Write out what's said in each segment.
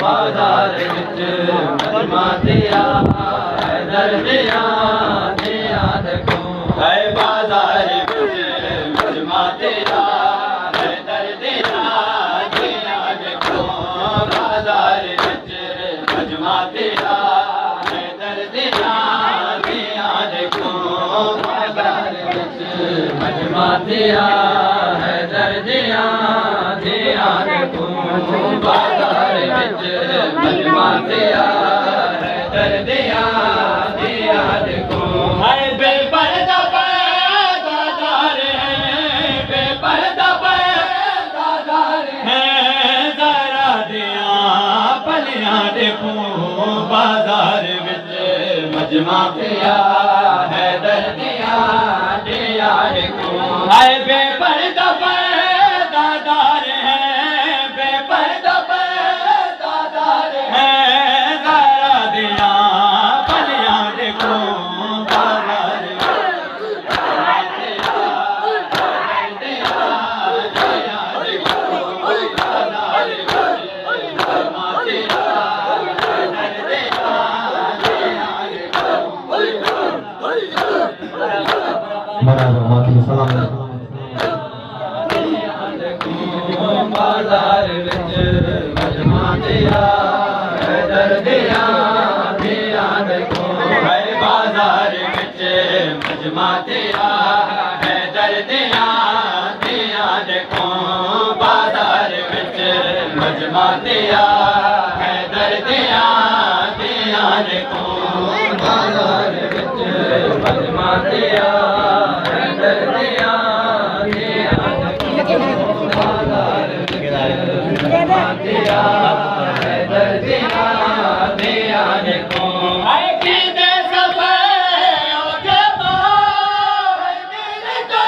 बाजार विच मजमा तेरा हैदर दिया दिया देखो है बाजार विच मजमा तेरा हैदर दिया दिया देखो बाजार विच मजमा तेरा हैदर दिया दिया देखो बाजार विच मजमा तेरा हैदर दिया दिया देखो बाजार विच मजमा तेरा हैदर दिया दिया देखो है बेपर्दा पैदादार है बेपर्दा पैदादार है जरा दिया पलियां देखो बाजार विच मजमा तेरा हैदर दिया दिया देखो है बेपर्दा पैदादार है बेपर्दा पैदादार है जरा दिया पलियां देखो बाजार तेरा दिया दिया देखो बाजार मजमा तेरा हैदर दिया दिया देखो बराबर माफी सलाम बाजार विच मजमा तेरा हैदर दिया दिया देखो है बाजार विच मजमा तेरा हैदर दिया दिया देखो बाजार विच मजमा तेरा हैदर दिया दिया देखो बाजार विच मजमा तेरा हैदर दिया दिया देखो बाजार मजमा तेरा हैदर दिया दिया देखो है कि दे सफर ओ जमा है मेरे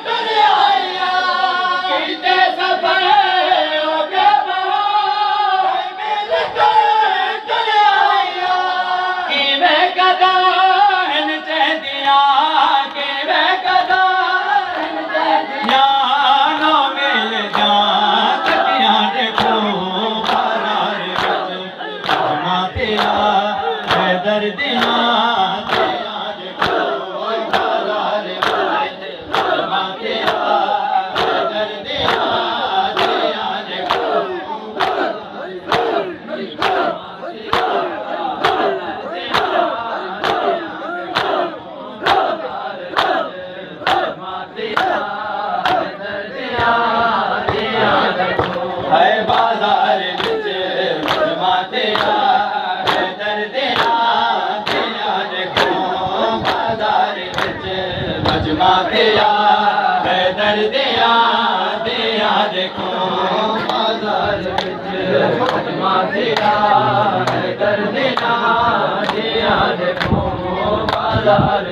कर आया कि दे सफर ओ जमा है मेरे कर आया कि मैं कदा हन चहदिया कि मैं कदा हन चहदिया नो मिल जा तकियां देखो बाजार विच मजमा तेरा हैदर दिया दिया देखो बाजार विच मजमा तेरा हैदर दिया दिया देखो है बाजार विच मजमा तेरा हैदर दिया दिया देखो बाजार विच मजमा तेरा हैदर दिया दिया देखो बाजार विच मजमा तेरा हैदर दिया दिया देखो बाजार